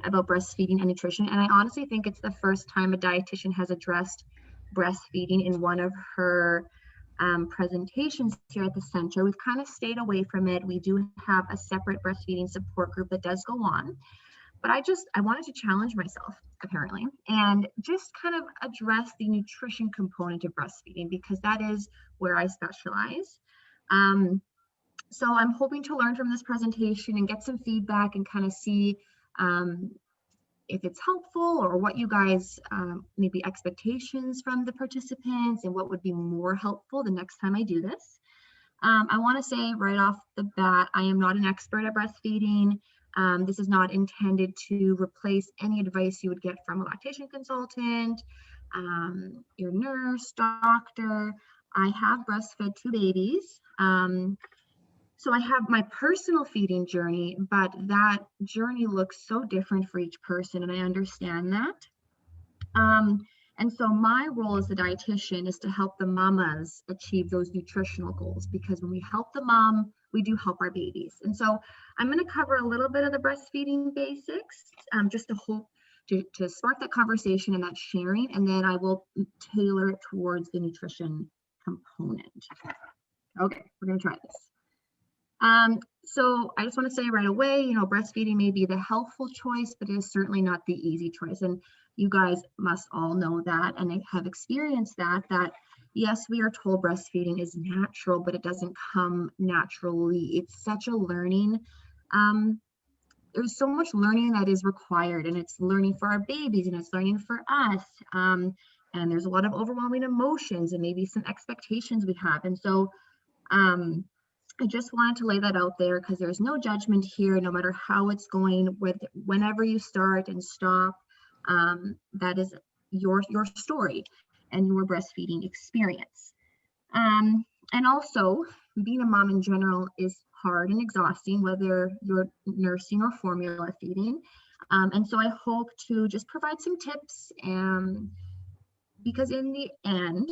about breastfeeding and nutrition, and I honestly think it's the first time a dietitian has addressed breastfeeding in one of her presentations here at the center. We've kind of stayed away from it. We do have a separate breastfeeding support group that does go on, but I wanted to challenge myself apparently and just kind of address the nutrition component of breastfeeding because that is where I specialize. So I'm hoping to learn from this presentation and get some feedback and kind of see if it's helpful or what you guys, maybe expectations from the participants and what would be more helpful the next time I do this. I want to say right off the bat, I am not an expert at breastfeeding. This is not intended to replace any advice you would get from a lactation consultant, your nurse, doctor. I have breastfed 2 babies. So I have my personal feeding journey, but that journey looks so different for each person, and I understand that. And so my role as a dietitian is to help the mamas achieve those nutritional goals, because when we help the mom, we do help our babies. And so I'm going to cover a little bit of the breastfeeding basics, just to hope to spark that conversation and that sharing, and then I will tailor it towards the nutrition component. Okay, we're going to try this. So I just want to say right away, breastfeeding may be the healthful choice, but it is certainly not the easy choice. And you guys must all know that and have experienced that yes, we are told breastfeeding is natural, but it doesn't come naturally. It's such a learning. There's so much learning that is required, and it's learning for our babies and it's learning for us. And there's a lot of overwhelming emotions and maybe some expectations we have. And so, I just wanted to lay that out there because there's no judgment here, no matter how it's going, whenever you start and stop. That is your story and your breastfeeding experience. And also, being a mom in general is hard and exhausting, whether you're nursing or formula feeding. And so I hope to just provide some tips, because in the end,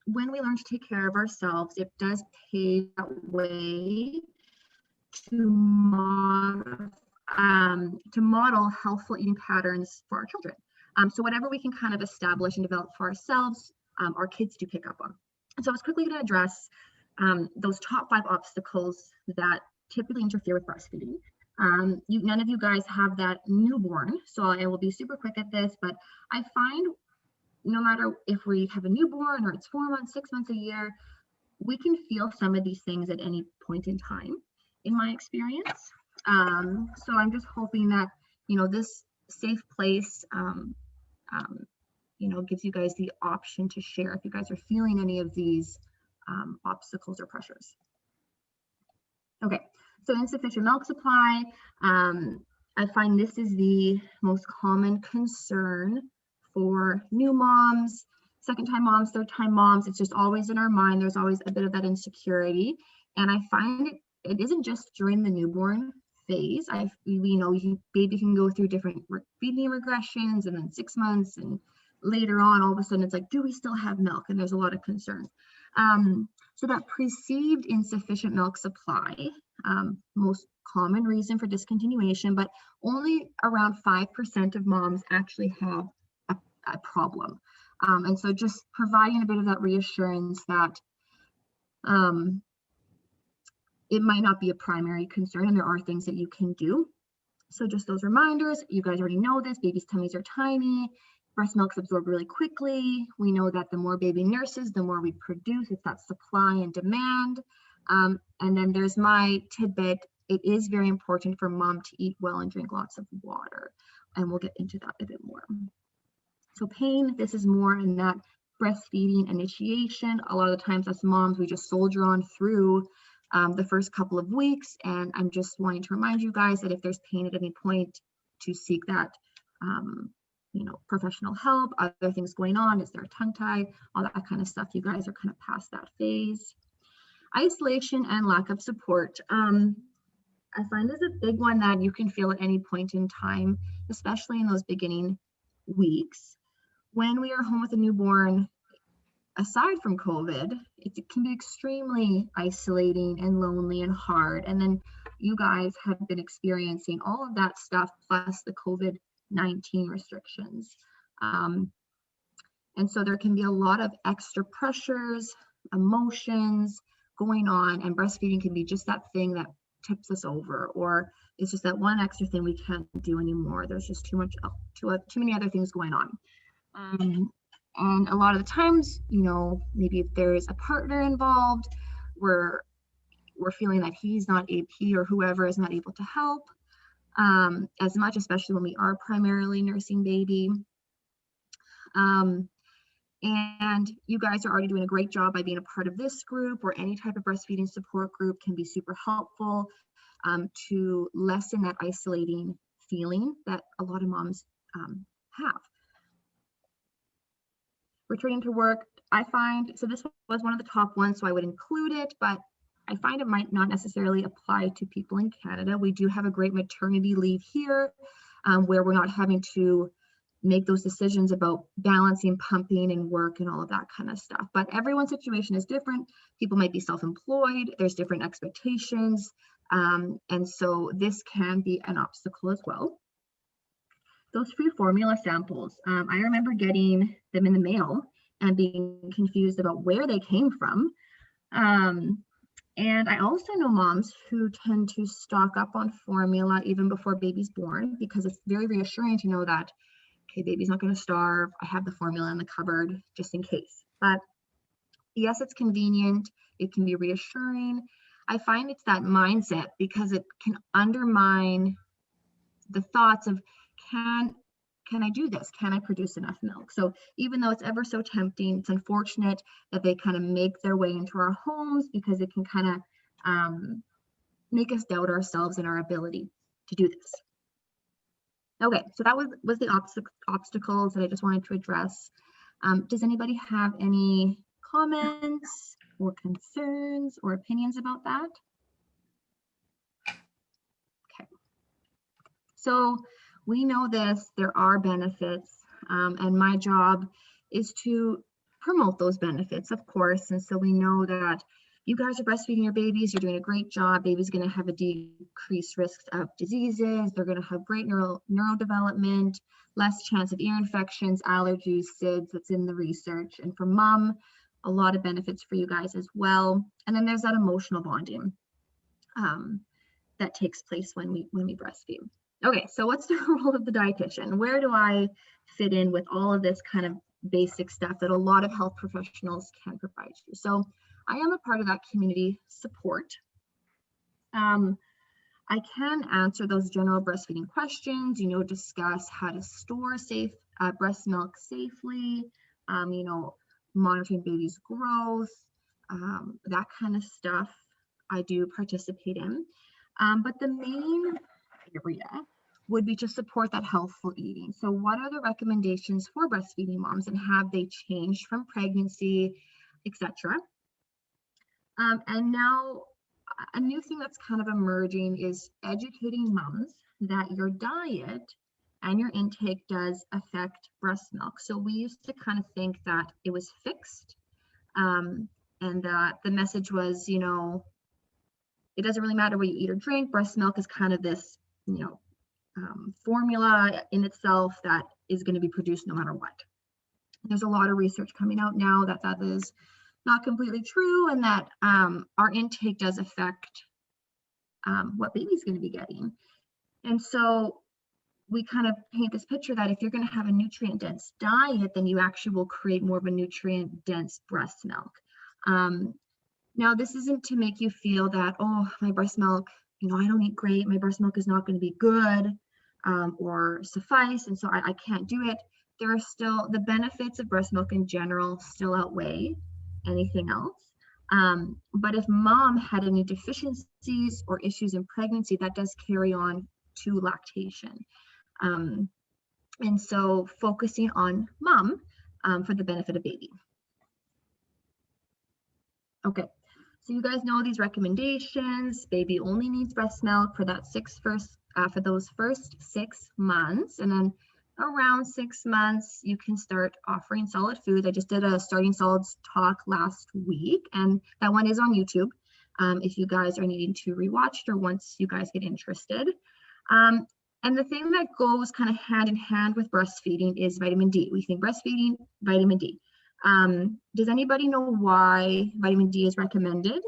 when we learn to take care of ourselves, it does pave that way to model healthful eating patterns for our children. So whatever we can kind of establish and develop for ourselves, our kids do pick up on. And so I was quickly going to address those top 5 obstacles that typically interfere with breastfeeding. None of you guys have that newborn, so I will be super quick at this, but I find no matter if we have a newborn or it's 4 months, 6 months, a year, we can feel some of these things at any point in time, in my experience. So I'm just hoping that, this safe place, gives you guys the option to share if you guys are feeling any of these obstacles or pressures. Okay, so insufficient milk supply. I find this is the most common concern for new moms, second-time moms, third-time moms. It's just always in our mind. There's always a bit of that insecurity. And I find it isn't just during the newborn phase. Baby can go through different feeding regressions, and then 6 months, and later on, all of a sudden it's like, do we still have milk? And there's a lot of concern. So that perceived insufficient milk supply, most common reason for discontinuation, but only around 5% of moms actually have a problem. And so just providing a bit of that reassurance that it might not be a primary concern and there are things that you can do. So just those reminders, you guys already know this, babies' tummies are tiny, breast milk's absorbed really quickly. We know that the more baby nurses, the more we produce. It's that supply and demand. And then there's my tidbit. It is very important for mom to eat well and drink lots of water. And we'll get into that a bit more. So pain, this is more in that breastfeeding initiation. A lot of the times as moms, we just soldier on through the first couple of weeks. And I'm just wanting to remind you guys that if there's pain at any point, to seek that professional help, other things going on, is there a tongue tie, all that kind of stuff. You guys are kind of past that phase. Isolation and lack of support. I find is a big one that you can feel at any point in time, especially in those beginning weeks. When we are home with a newborn, aside from COVID, it can be extremely isolating and lonely and hard. And then, you guys have been experiencing all of that stuff, plus the COVID-19 restrictions. And so there can be a lot of extra pressures, emotions going on, and breastfeeding can be just that thing that tips us over, or it's just that one extra thing we can't do anymore. There's just too many other things going on. And a lot of the times, maybe if there's a partner involved, we're feeling that he or whoever is not able to help as much, especially when we are primarily nursing baby. And you guys are already doing a great job by being a part of this group, or any type of breastfeeding support group can be super helpful to lessen that isolating feeling that a lot of moms have. Returning to work, I find, so this was one of the top ones, so I would include it, but I find it might not necessarily apply to people in Canada. We do have a great maternity leave here where we're not having to make those decisions about balancing pumping and work and all of that kind of stuff. But everyone's situation is different. People might be self-employed. There's different expectations. And so this can be an obstacle as well. Those free formula samples, I remember getting them in the mail and being confused about where they came from. And I also know moms who tend to stock up on formula even before baby's born, because it's very reassuring to know that, okay, baby's not going to starve. I have the formula in the cupboard just in case. But yes, it's convenient. It can be reassuring. I find it's that mindset, because it can undermine the thoughts of, can I do this? Can I produce enough milk? So even though it's ever so tempting, it's unfortunate that they kind of make their way into our homes, because it can kind of make us doubt ourselves and our ability to do this. Okay, so that was the obstacles that I just wanted to address. Does anybody have any comments or concerns or opinions about that? Okay, so we know this, there are benefits, and my job is to promote those benefits, of course. And so we know that you guys are breastfeeding your babies, you're doing a great job. Baby's going to have a decreased risk of diseases. They're going to have great neurodevelopment, less chance of ear infections, allergies, SIDS. That's in the research. And for mom, a lot of benefits for you guys as well. And then there's that emotional bonding that takes place when we breastfeed. Okay, so what's the role of the dietitian? Where do I fit in with all of this kind of basic stuff that a lot of health professionals can provide you? So I am a part of that community support. I can answer those general breastfeeding questions, discuss how to store safe breast milk safely, monitoring baby's growth, that kind of stuff I do participate in. But the main area would be to support that healthful eating. So what are the recommendations for breastfeeding moms, and have they changed from pregnancy, etc.? And now a new thing that's kind of emerging is educating moms that your diet and your intake does affect breast milk. So we used to kind of think that it was fixed, and that the message was, it doesn't really matter what you eat or drink. Breast milk is kind of this, formula in itself that is going to be produced no matter what. There's a lot of research coming out now that is not completely true, and that our intake does affect what baby's going to be getting. And so we kind of paint this picture that if you're going to have a nutrient-dense diet, then you actually will create more of a nutrient-dense breast milk. Now, this isn't to make you feel that, oh, my breast milk, I don't eat great, my breast milk is not going to be good or suffice, and so I can't do it. There are still, the benefits of breast milk in general still outweigh anything else. But if mom had any deficiencies or issues in pregnancy, that does carry on to lactation. And so focusing on mom for the benefit of baby. Okay, so you guys know these recommendations. Baby only needs breast milk for that for those first 6 months, and then around 6 months you can start offering solid foods. I just did a starting solids talk last week, and that one is on YouTube. if you guys are needing to rewatch it or once you guys get interested. And the thing that goes kind of hand in hand with breastfeeding is vitamin D. We think breastfeeding, vitamin D. Does anybody know why vitamin D is recommended?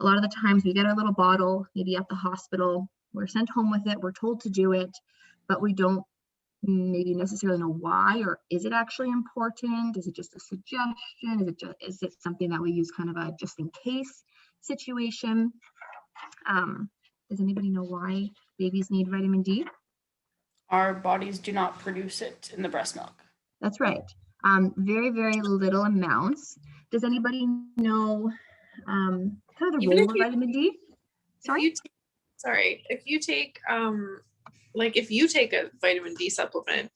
A lot of the times we get our little bottle, maybe at the hospital, we're sent home with it, we're told to do it, but we don't maybe necessarily know why, or is it actually important? Is it just a suggestion? Is it something that we use kind of a just in case situation? Does anybody know why babies need vitamin D? Our bodies do not produce it in the breast milk. That's right. Very, very little amounts. Does anybody know kind of the role of vitamin D? Sorry? If you take if you take a vitamin D supplement,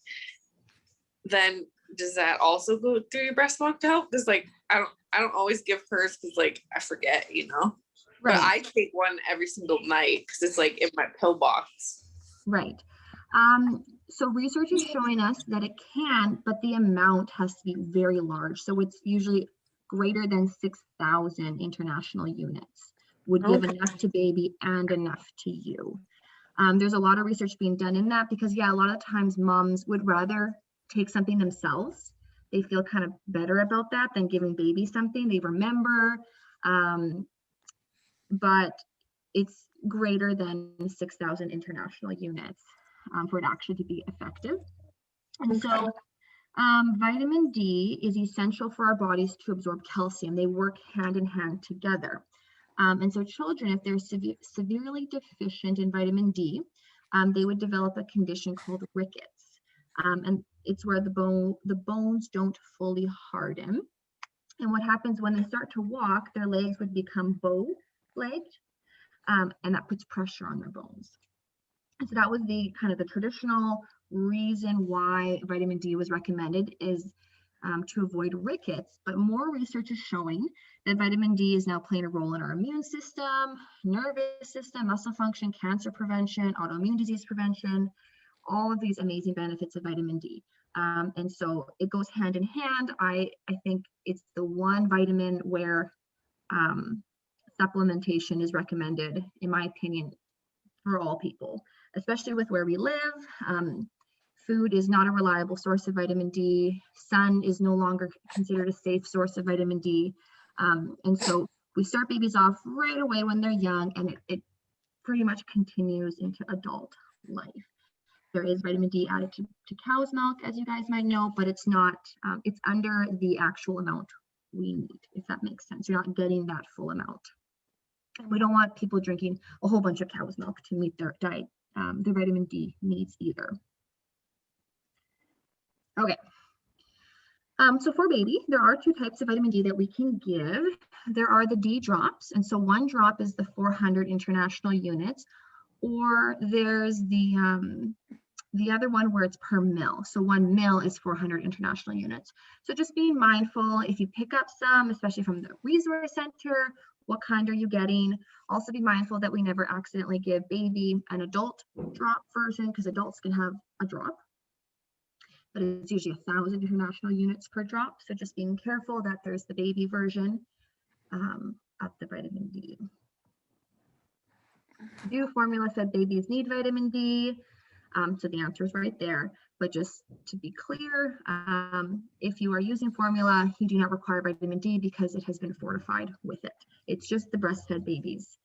then does that also go through your breast milk to help? Because I don't always give hers because I forget, Right. But I take one every single night because it's in my pill box. Right. So research is showing us that it can, but the amount has to be very large. So it's usually greater than 6,000 international units would give enough to baby and enough to you. There's a lot of research being done in that because, a lot of times moms would rather take something themselves. They feel kind of better about that than giving baby something they remember. But it's greater than 6,000 international units for it actually to be effective. And so vitamin D is essential for our bodies to absorb calcium. They work hand in hand together. And so children, if they're severely deficient in vitamin D, they would develop a condition called rickets. And it's where the bones don't fully harden. And what happens when they start to walk, their legs would become bow-legged, and that puts pressure on their bones. And so that was the traditional reason why vitamin D was recommended is to avoid rickets. But more research is showing that vitamin D is now playing a role in our immune system, nervous system, muscle function, cancer prevention, autoimmune disease prevention, all of these amazing benefits of vitamin D. And so it goes hand in hand. I think it's the one vitamin where supplementation is recommended, in my opinion, for all people, especially with where we live. Food is not a reliable source of vitamin D. Sun is no longer considered a safe source of vitamin D. And so we start babies off right away when they're young, and it pretty much continues into adult life. There is vitamin D added to cow's milk, as you guys might know, but it's not, it's under the actual amount we need, if that makes sense. You're not getting that full amount. And we don't want people drinking a whole bunch of cow's milk to meet their diet, their vitamin D needs either. Okay. So for baby, there are two types of vitamin D that we can give. There are the D drops. And so one drop is the 400 international units, or there's the other one where it's per mil. So 1 mil is 400 international units. So just being mindful, if you pick up some, especially from the resource center, what kind are you getting? Also be mindful that we never accidentally give baby an adult drop version, because adults can have a drop, but it's usually 1,000 international units per drop. So just being careful that there's the baby version of the vitamin D. Do formula said babies need vitamin D. So the answer is right there. But just to be clear, if you are using formula, you do not require vitamin D because it has been fortified with it. It's just the breastfed babies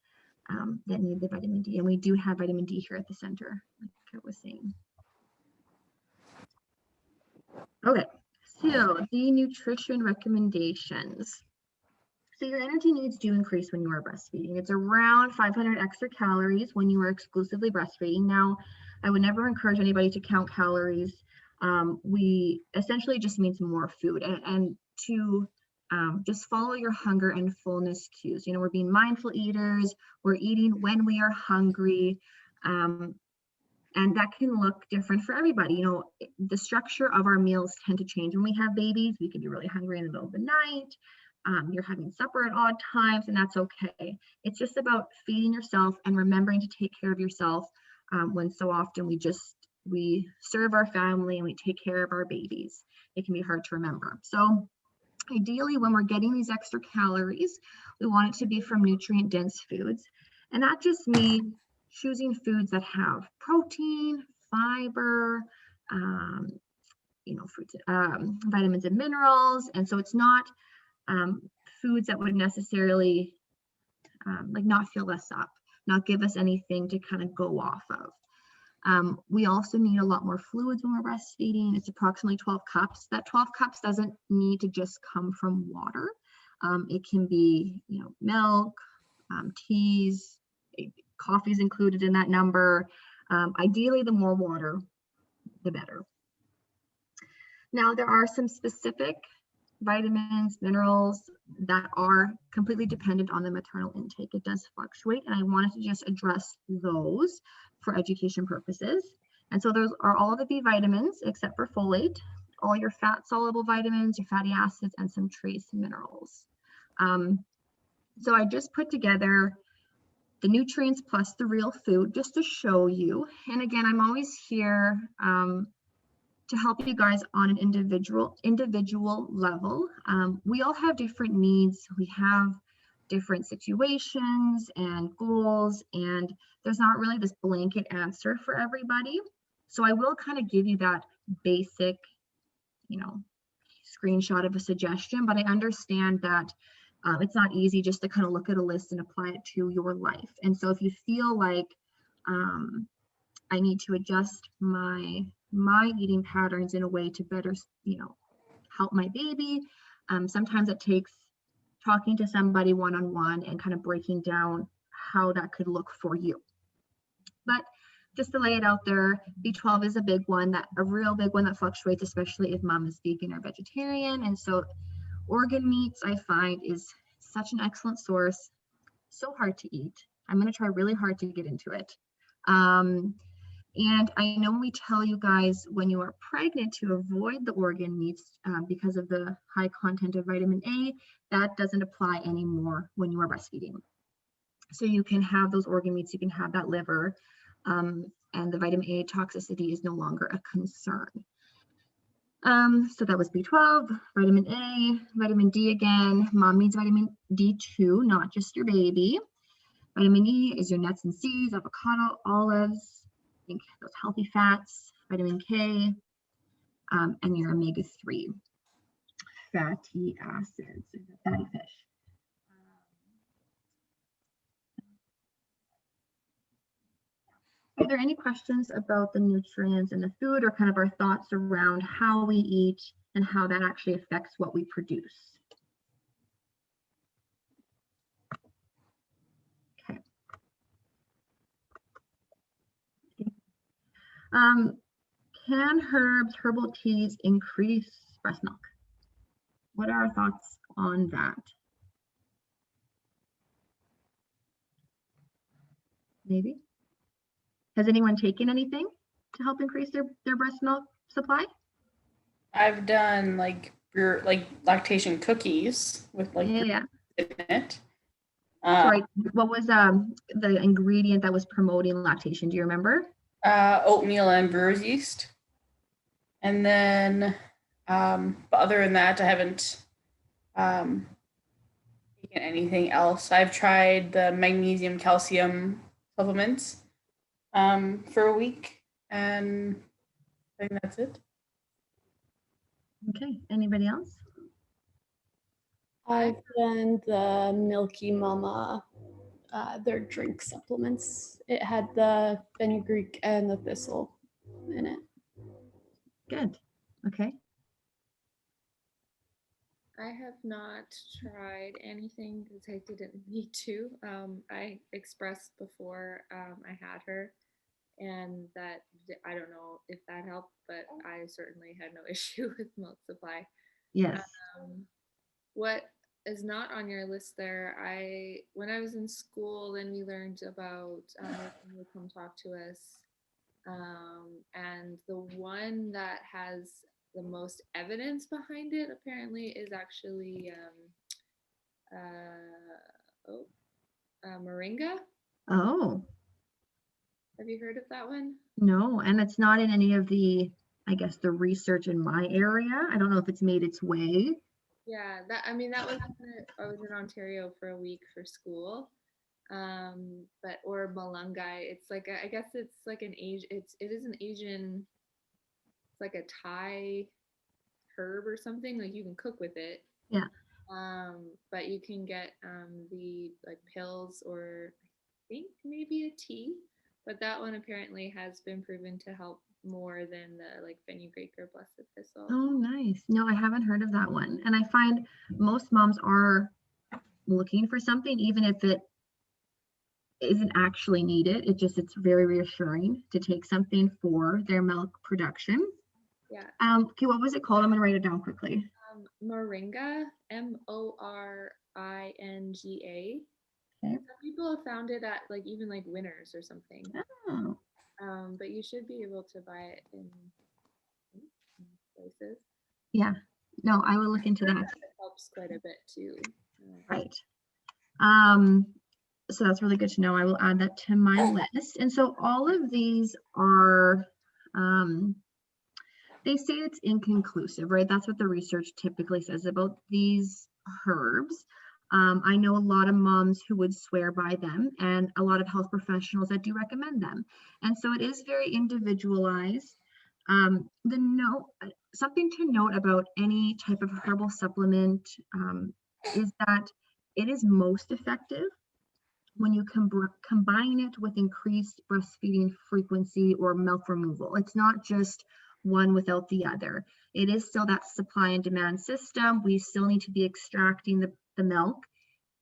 that need the vitamin D. And we do have vitamin D here at the center, like I was saying. Okay, so the nutrition recommendations. So your energy needs do increase when you are breastfeeding. It's around 500 extra calories when you are exclusively breastfeeding. Now, I would never encourage anybody to count calories. We essentially just means more food and to just follow your hunger and fullness cues. We're being mindful eaters. We're eating when we are hungry. And that can look different for everybody. The structure of our meals tend to change when we have babies. We can be really hungry in the middle of the night. You're having supper at odd times, and that's okay. It's just about feeding yourself and remembering to take care of yourself when so often we serve our family and we take care of our babies. It can be hard to remember. So Ideally, when we're getting these extra calories, we want it to be from nutrient dense foods. And that just means choosing foods that have protein, fiber, fruits, vitamins and minerals. And so it's not foods that would necessarily like not fill us up, not give us anything to kind of go off of. We also need a lot more fluids when we're breastfeeding. It's approximately 12 cups. That 12 cups doesn't need to just come from water. It can be, milk, teas, coffee is included in that number. Ideally, the more water, the better. Now, there are some specific vitamins, minerals that are completely dependent on the maternal intake. It does fluctuate, and I wanted to just address those for education purposes. And so those are all the B vitamins except for folate, all your fat soluble vitamins, your fatty acids, and some trace minerals. So I just put together the nutrients plus the real food just to show you. And again, I'm always here to help you guys on an individual level. We all have different needs. We have different situations and goals, and there's not really this blanket answer for everybody. So I will kind of give you that basic, screenshot of a suggestion, but I understand that it's not easy just to kind of look at a list and apply it to your life. And so if you feel like I need to adjust my eating patterns in a way to better, help my baby, sometimes it takes talking to somebody one-on-one and kind of breaking down how that could look for you. But just to lay it out there, B12 is a big one, a real big one that fluctuates, especially if mom is vegan or vegetarian. And so organ meats, I find, is such an excellent source, so hard to eat. I'm going to try really hard to get into it. And I know we tell you guys when you are pregnant to avoid the organ meats because of the high content of vitamin A. That doesn't apply anymore when you are breastfeeding. So you can have those organ meats, you can have that liver, and the vitamin A toxicity is no longer a concern. So that was B12, vitamin A, vitamin D again. Mom needs vitamin D too, not just your baby. Vitamin E is your nuts and seeds, avocado, olives, think those healthy fats, vitamin K, and your omega-3 fatty acids, fatty fish. Are there any questions about the nutrients in the food or kind of our thoughts around how we eat and how that actually affects what we produce? Okay. Can herbs, herbal teas increase breast milk? What are our thoughts on that? Maybe. Has anyone taken anything to help increase their breast milk supply? I've done like lactation cookies with in it. Sorry, what was the ingredient that was promoting lactation? Do you remember? Oatmeal and brewer's yeast. And then, but other than that, I haven't taken anything else. I've tried the magnesium, calcium supplements for a week, and I think that's it. Okay, anybody else? I've done the Milky Mama, their drink supplements. It had the fenugreek and the thistle in it. Good. Okay. I have not tried anything because I didn't need to. I expressed before I had her, and that I don't know if that helped, but I certainly had no issue with milk supply. Yes. What is not on your list there, when I was in school, then we learned about when would come talk to us, and the one that has the most evidence behind it apparently is actually moringa. Oh. Have you heard of that one? No, and it's not in any of the, I guess, the research in my area. I don't know if it's made its way. Yeah, that was I was in Ontario for a week for school. But or malungai, it's like I guess it's like it is an Asian, it's like a Thai herb or something. Like you can cook with it. Yeah. But you can get the like pills or I think maybe a tea. But that one apparently has been proven to help more than the like fenugreek or blessed thistle. Oh, nice. No, I haven't heard of that one. And I find most moms are looking for something, even if it isn't actually needed. It's very reassuring to take something for their milk production. Yeah. Okay, what was it called? I'm gonna write it down quickly. Moringa, Moringa. Okay. Some people have found it at like even like Winners or something. Oh, But you should be able to buy it in places. yeah. No, I will look into that. It helps quite a bit too. Right. So that's really good to know. I will add that to my list. And so all of these are, they say it's inconclusive, right? That's what the research typically says about these herbs. I know a lot of moms who would swear by them and a lot of health professionals that do recommend them. And so it is very individualized. Something to note about any type of herbal supplement is that it is most effective when you combine it with increased breastfeeding frequency or milk removal. It's not just one without the other. It is still that supply and demand system. We still need to be extracting the milk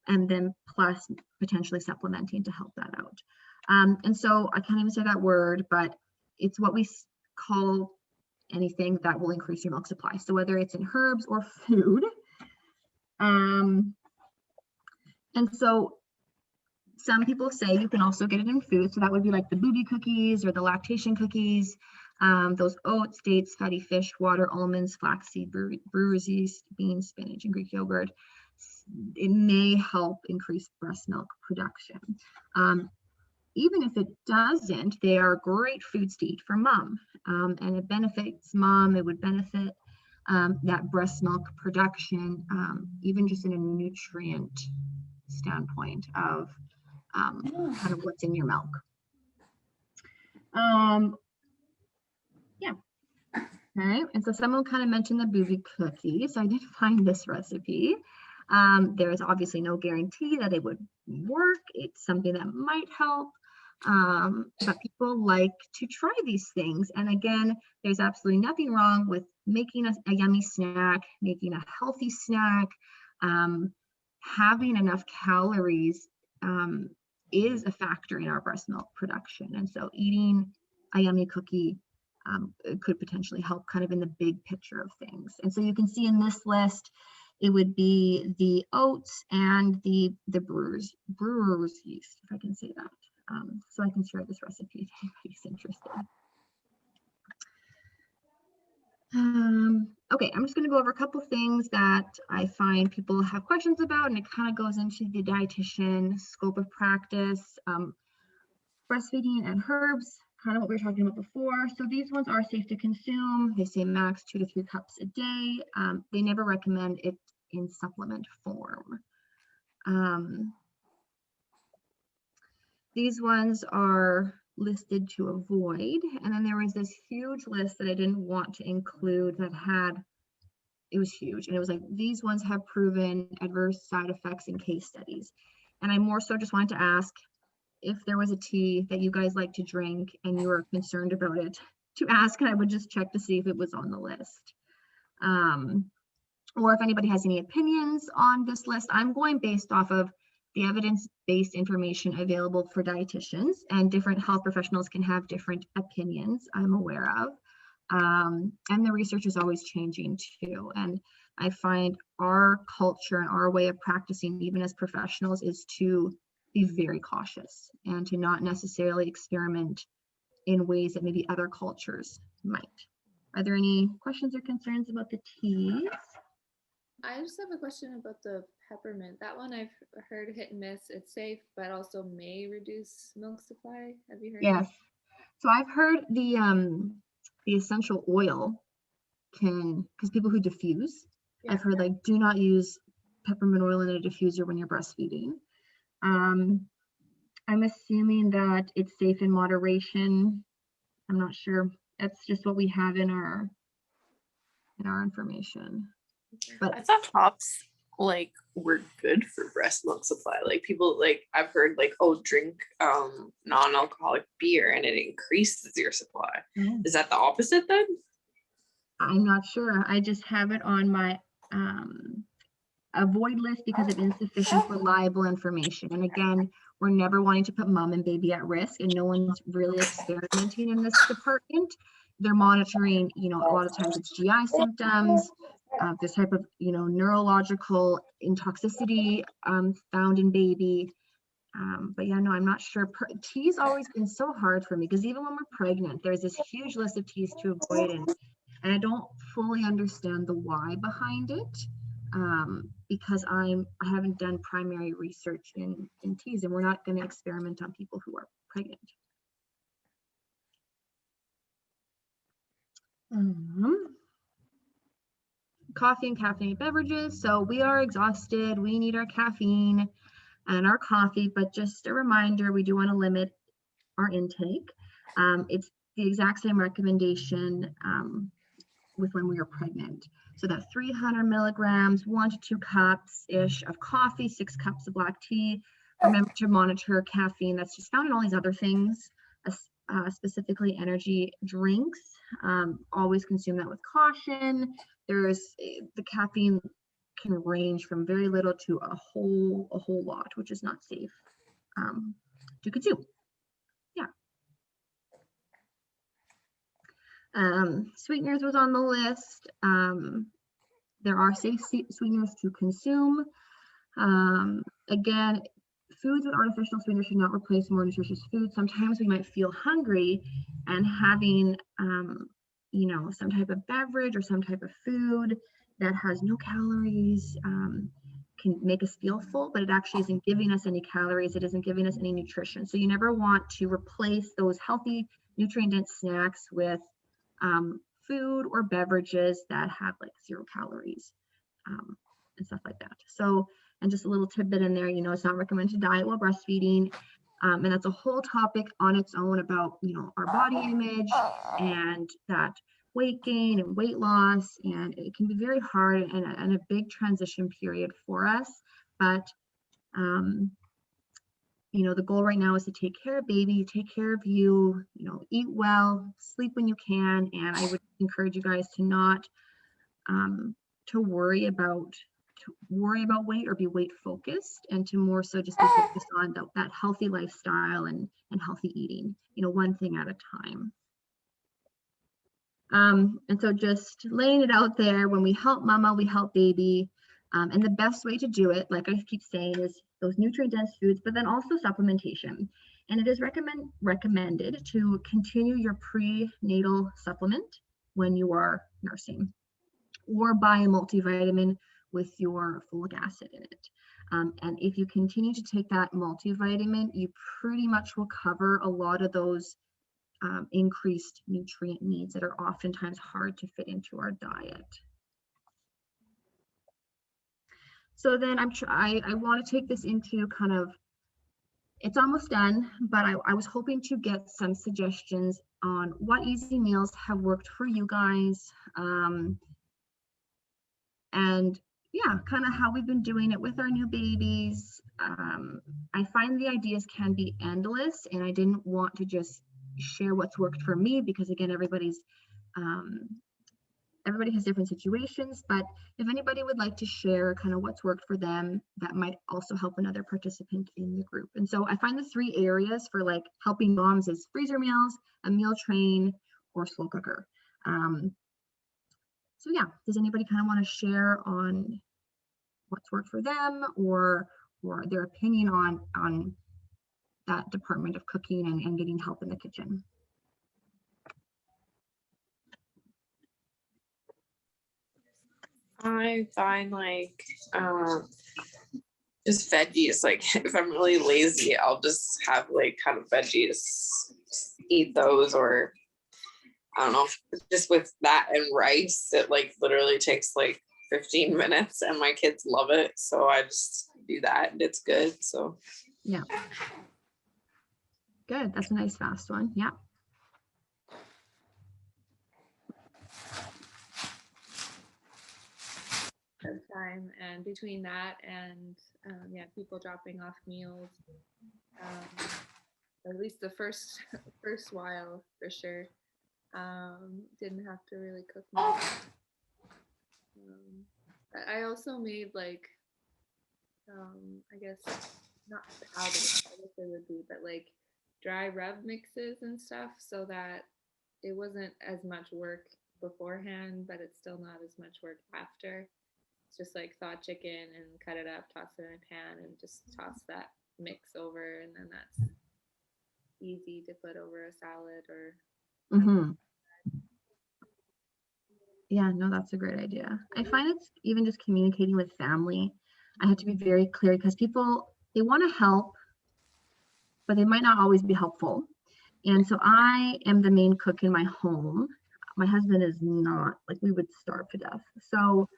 and then plus potentially supplementing to help that out. And so I can't even say that word, but it's what we call anything that will increase your milk supply. So whether it's in herbs or food. And so some people say you can also get it in food. So that would be like the booby cookies or the lactation cookies, those oats, dates, fatty fish, water, almonds, flaxseed, brewer's yeast, beans, spinach, and Greek yogurt. It may help increase breast milk production. Even if it doesn't, they are great foods to eat for mom. And it benefits mom. It would benefit that breast milk production, even just in a nutrient standpoint of kind of what's in your milk. Yeah. Okay. And so someone kind of mentioned the booby cookie. So I did find this recipe. There is obviously no guarantee that it would work. It's something that might help. But people like to try these things. And again, there's absolutely nothing wrong with making a yummy snack, making a healthy snack, having enough calories is a factor in our breast milk production. And so eating a yummy cookie could potentially help kind of in the big picture of things. And so you can see in this list, it would be the oats and the brewer's yeast, if I can say that. So I can share this recipe if anybody's interested. Okay, I'm just going to go over a couple things that I find people have questions about, and it kind of goes into the dietitian scope of practice. Breastfeeding and herbs, kind of what we were talking about before. So these ones are safe to consume. They say max 2 to 3 cups a day. They never recommend it in supplement form. These ones are listed to avoid. And then there was this huge list that I didn't want to include that it was huge. And it was like, these ones have proven adverse side effects in case studies. And I more so just wanted to ask if there was a tea that you guys like to drink and you were concerned about it, to ask, and I would just check to see if it was on the list. Or if anybody has any opinions on this list. I'm going based off of the evidence-based information available for dietitians, and different health professionals can have different opinions, I'm aware of. And the research is always changing too. And I find our culture and our way of practicing, even as professionals, is to be very cautious and to not necessarily experiment in ways that maybe other cultures might. Are there any questions or concerns about the teas? I just have a question about the peppermint. That one I've heard hit and miss. It's safe, but also may reduce milk supply. Have you heard? Yes. So I've heard the essential oil can, because people who diffuse I've heard like do not use peppermint oil in a diffuser when you're breastfeeding. I'm assuming that it's safe in moderation. I'm not sure. That's just what we have in our information. But I thought hops like were good for breast milk supply. Like people like I've heard like, oh, drink non-alcoholic beer and it increases your supply. Is that the opposite then? I'm not sure. I just have it on my avoid list because of insufficient reliable information. And again, we're never wanting to put mom and baby at risk, and no one's really experimenting in this department. They're monitoring, you know, a lot of times it's GI symptoms, this type of, you know, neurological intoxicity found in baby. But yeah, no, I'm not sure. Tea's always been so hard for me because even when we're pregnant, there's this huge list of teas to avoid, and I don't fully understand the why behind it. Because I haven't done primary research in teas, and we're not going to experiment on people who are pregnant. Coffee and caffeinated beverages. So we are exhausted. We need our caffeine and our coffee, but just a reminder, we do want to limit our intake. It's the exact same recommendation with when we were pregnant. So that 300 milligrams, 1 to 2 cups-ish of coffee, 6 cups of black tea. Remember to monitor caffeine. That's just found in all these other things, specifically energy drinks. Always consume that with caution. The caffeine can range from very little to a whole lot, which is not safe to consume. Sweeteners was on the list. There are safe sweeteners to consume. Again, foods with artificial sweeteners should not replace more nutritious food. Sometimes we might feel hungry, and having you know, some type of beverage or some type of food that has no calories can make us feel full, but it actually isn't giving us any calories. It isn't giving us any nutrition. So you never want to replace those healthy, nutrient-dense snacks with food or beverages that have like 0 calories and stuff like that. So, and just a little tidbit in there, you know, it's not recommended to diet while breastfeeding. And that's a whole topic on its own about, you know, our body image and that weight gain and weight loss. And it can be very hard and a big transition period for us. But, you know, the goal right now is to take care of baby, take care of you, you know, eat well, sleep when you can. And I would encourage you guys to not to worry about weight or be weight focused, and to more so just be focused on that healthy lifestyle and healthy eating, you know, one thing at a time. And so just laying it out there, when we help mama, we help baby. And the best way to do it, like I keep saying, is those nutrient-dense foods, but then also supplementation. And it is recommended to continue your prenatal supplement when you are nursing, or buy a multivitamin with your folic acid in it. And if you continue to take that multivitamin, you pretty much will cover a lot of those increased nutrient needs that are oftentimes hard to fit into our diet. So then I want to take this into kind of, it's almost done, but I was hoping to get some suggestions on what easy meals have worked for you guys. And yeah, kind of how we've been doing it with our new babies. I find the ideas can be endless, and I didn't want to just share what's worked for me, because again, everybody has different situations. But if anybody would like to share kind of what's worked for them, that might also help another participant in the group. And so I find the 3 areas for like helping moms is freezer meals, a meal train, or slow cooker. So yeah, does anybody kind of want to share on what's worked for them, or their opinion on that department of cooking and getting help in the kitchen? I find like just veggies. Like if I'm really lazy, I'll just have like kind of veggies, eat those, or I don't know, just with that and rice, it like literally takes like 15 minutes and my kids love it. So I just do that and it's good. So Yeah. Good. That's a nice fast one. Yeah. Time, and between that and people dropping off meals, at least the first while for sure, didn't have to really cook much. I also made like I guess not powder, I guess it would be, but like dry rub mixes and stuff, so that it wasn't as much work beforehand, but it's still not as much work after. It's just like thaw chicken and cut it up, toss it in a pan, and just toss that mix over, and then that's easy to put over a salad or. Mm-hmm. Yeah, no, that's a great idea. I find it's even just communicating with family. I have to be very clear because people, they want to help, but they might not always be helpful. And so I am the main cook in my home. My husband is not, like we would starve to death. So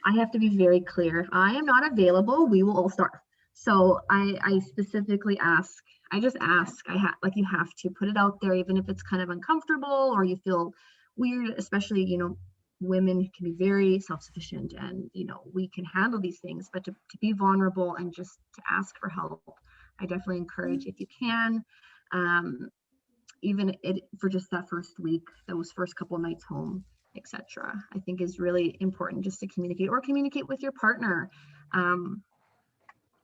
I have to be very clear. If I am not available, we will all starve. So I specifically ask, I just ask, like you have to put it out there, even if it's kind of uncomfortable or you feel weird, especially, you know, women can be very self-sufficient and, you know, we can handle these things, but to be vulnerable and just to ask for help, I definitely encourage if you can, even for just that first week, those first couple of nights home, etc. I think is really important just to communicate with your partner.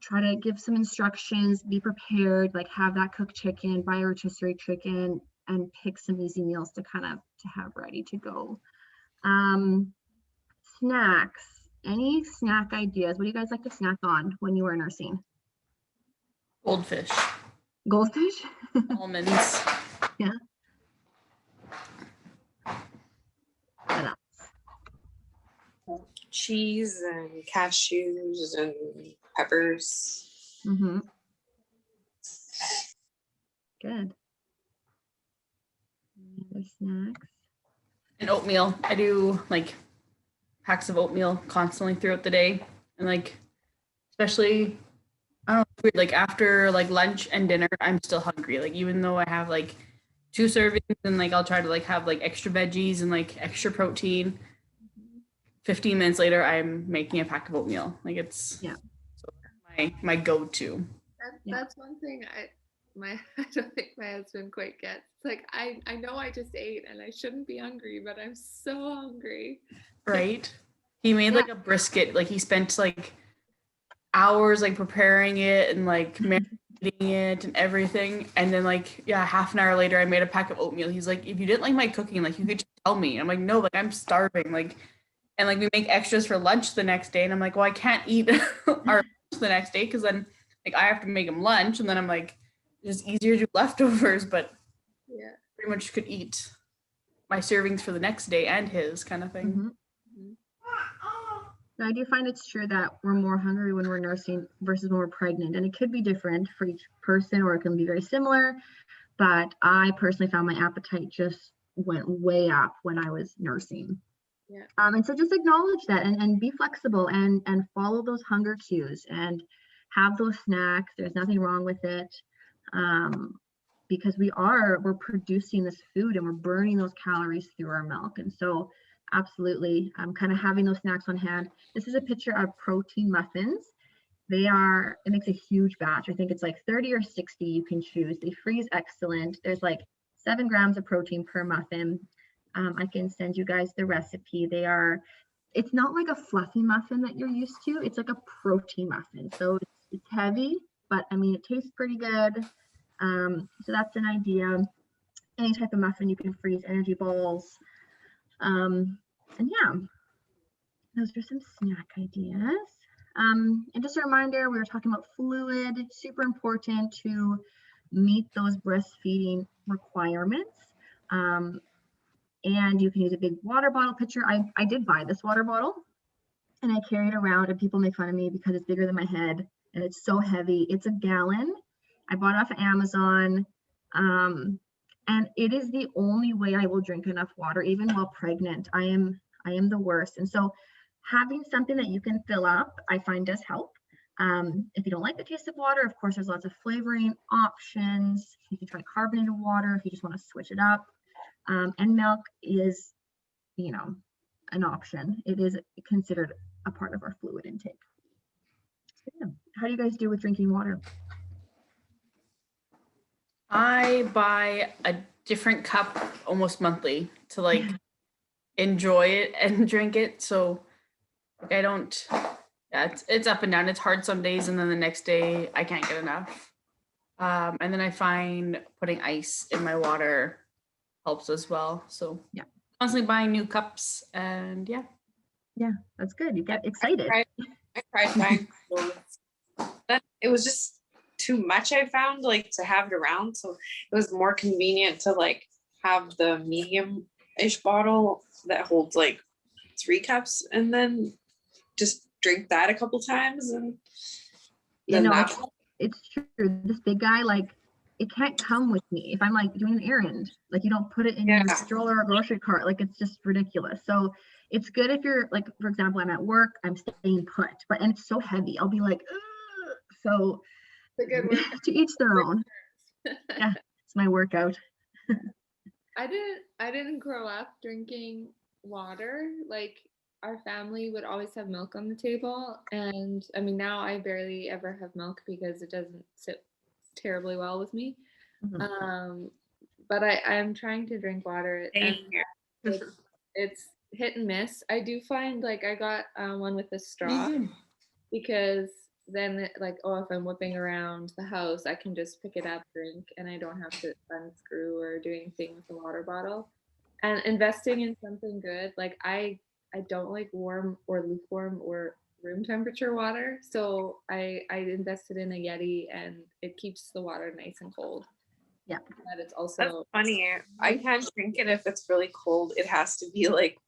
Try to give some instructions, be prepared, like have that cooked chicken, buy a rotisserie chicken, and pick some easy meals to have ready to go. Snacks, any snack ideas? What do you guys like to snack on when you were nursing? Goldfish. Goldfish? Almonds. Yeah. What else? cheese and cashews and peppers. Mm-hmm. Good. Any other snacks? And oatmeal. I do like packs of oatmeal constantly throughout the day. And like, especially, I don't know, it's weird, like after like lunch and dinner, I'm still hungry. Like even though I have like 2 servings and like I'll try to like have like extra veggies and like extra protein. 15 minutes later, I'm making a pack of oatmeal. Like it's my go-to. That's one thing I don't think my husband quite gets. It's like I know I just ate and I shouldn't be hungry, but I'm so hungry. Right? He made like a brisket. Like he spent like hours like preparing it and like marinating it and everything. And then like half an hour later, I made a pack of oatmeal. He's like, if you didn't like my cooking, like you could just tell me. I'm like, no, like I'm starving. Like, and like we make extras for lunch the next day, and I'm like, well, I can't eat our lunch the next day because then like I have to make him lunch, and then I'm like, it's easier to do leftovers, but pretty much could eat my servings for the next day and his kind of thing. Mm-hmm. I do find it's true that we're more hungry when we're nursing versus when we're pregnant, and it could be different for each person, or it can be very similar. But I personally found my appetite just went way up when I was nursing. Yeah. And so just acknowledge that and be flexible and follow those hunger cues and have those snacks. There's nothing wrong with it, because we're producing this food and we're burning those calories through our milk. And so absolutely, kind of having those snacks on hand. This is a picture of protein muffins. It makes a huge batch. I think it's like 30 or 60 you can choose. They freeze excellent. There's like 7 grams of protein per muffin. I can send you guys the recipe. It's not like a fluffy muffin that you're used to. It's like a protein muffin. So it's heavy, but I mean, it tastes pretty good. So that's an idea. Any type of muffin, you can freeze energy balls. And yeah, those are some snack ideas. And just a reminder, we were talking about fluid, super important to meet those breastfeeding requirements. And you can use a big water bottle pitcher. I did buy this water bottle and I carry it around, and people make fun of me because it's bigger than my head and it's so heavy. It's a gallon. I bought it off of Amazon. And it is the only way I will drink enough water, even while pregnant. I am the worst. And so Having something that you can fill up, I find does help. If you don't like the taste of water, of course, there's lots of flavoring options. You can try carbonated water if you just want to switch it up. And milk is, you know, an option. It is considered a part of our fluid intake. So, yeah. How do you guys do with drinking water? I buy a different cup almost monthly to like enjoy it and drink it. So like, I don't, yeah, it's up and down. It's hard some days, and then the next day I can't get enough. And then I find putting ice in my water helps as well. So yeah, constantly buying new cups, and yeah, that's good. You get excited. I tried buying those. It was just too much, I found, like, to have it around. So it was more convenient to like have the medium-ish bottle that holds like 3 cups, and then just drink that a couple times. And you know, it's true. This big guy, like, it can't come with me if I'm like doing an errand. Like, you don't put it in your stroller or grocery cart. Like, it's just ridiculous. So it's good if you're like, for example, I'm at work, I'm staying put, and it's so heavy. I'll be like, ugh. So to each their own. Yeah, it's my workout. I didn't grow up drinking water. Like, our family would always have milk on the table, and I mean, now I barely ever have milk because it doesn't sit terribly well with me. But I'm trying to drink water, and it's hit and miss. I do find, like, I got one with a straw because then, like, if I'm whipping around the house, I can just pick it up, drink, and I don't have to unscrew or do anything with the water bottle. And investing in something good, like, I don't like warm or lukewarm or room temperature water, so I invested in a Yeti, and it keeps the water nice and cold. Yeah, but it's also that's funny. I can't drink it if it's really cold. It has to be like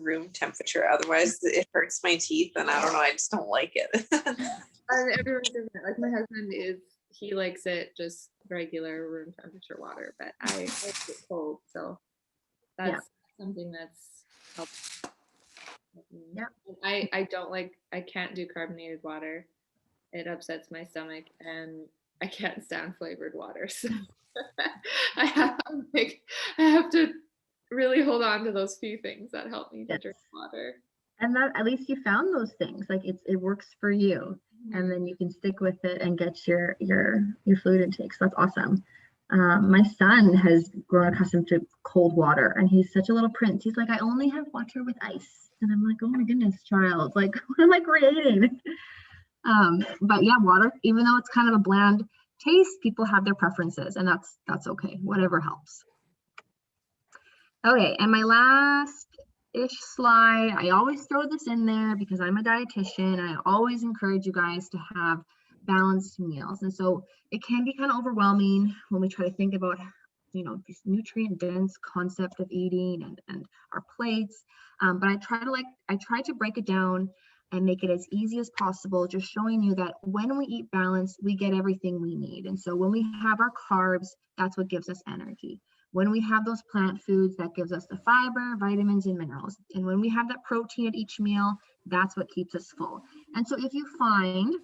room temperature, otherwise it hurts my teeth, and I don't know, I just don't like it. Everyone's different. Like, my husband he likes it just regular room temperature water, but I like it cold, so that's something that's helped. Yeah, I can't do carbonated water. It upsets my stomach, and I can't stand flavored water, so I have to really hold on to those few things that help me to drink water. And that, at least you found those things, like it works for you, and then you can stick with it and get your fluid intake. So that's awesome. My son has grown accustomed to cold water, and he's such a little prince. He's like, I only have water with ice, and I'm like, oh my goodness, child, like, what am I creating? But yeah, water, even though it's kind of a bland taste, people have their preferences, and that's okay. Whatever helps. Okay, and my last-ish slide, I always throw this in there because I'm a dietitian. I always encourage you guys to have balanced meals. And so it can be kind of overwhelming when we try to think about, you know, this nutrient dense concept of eating and our plates. But I try to break it down and make it as easy as possible, just showing you that when we eat balanced, we get everything we need. And so when we have our carbs, that's what gives us energy. When we have those plant foods, that gives us the fiber, vitamins, and minerals. And when we have that protein at each meal, that's what keeps us full. And so if you find,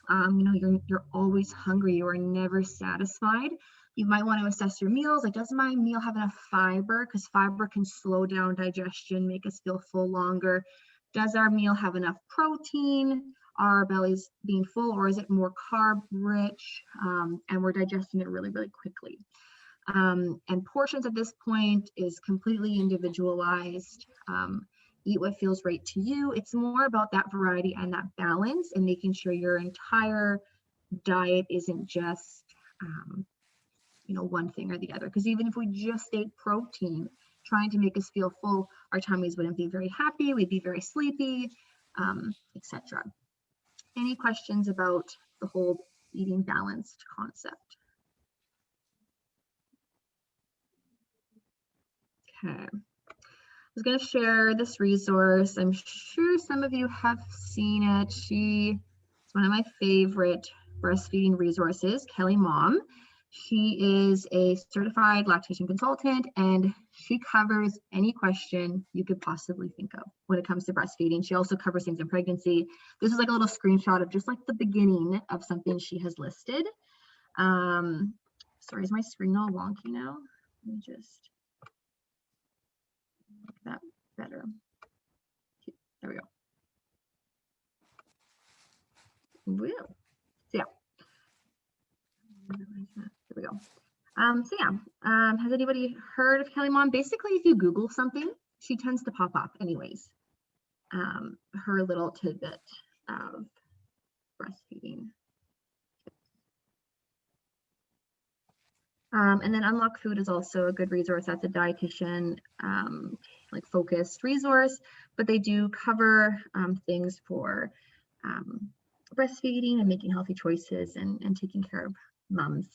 you know, you're always hungry, you are never satisfied, you might want to assess your meals. Like, does my meal have enough fiber? Because fiber can slow down digestion, make us feel full longer. Does our meal have enough protein? Are our bellies being full, or is it more carb rich, and we're digesting it really, really quickly? And portions at this point is completely individualized. Eat what feels right to you. It's more about that variety and that balance, and making sure your entire diet isn't just, you know, one thing or the other. Because even if we just ate protein, trying to make us feel full, our tummies wouldn't be very happy. We'd be very sleepy, etc. Any questions about the whole eating balanced concept? Okay, I was going to share this resource. I'm sure some of you have seen it. It's one of my favorite breastfeeding resources, Kelly Mom. She is a certified lactation consultant, and She covers any question you could possibly think of when it comes to breastfeeding. She also covers things in pregnancy. This is like a little screenshot of just like the beginning of something she has listed. Sorry, is my screen all wonky now? Let me just make that better. There we go. Woo. So yeah. There we go. So yeah, has anybody heard of Kelly Mom? Basically, if you Google something, she tends to pop up anyways. Her little tidbit of breastfeeding. And then Unlock Food is also a good resource. That's a dietitian like focused resource, but they do cover things for breastfeeding and making healthy choices and taking care of moms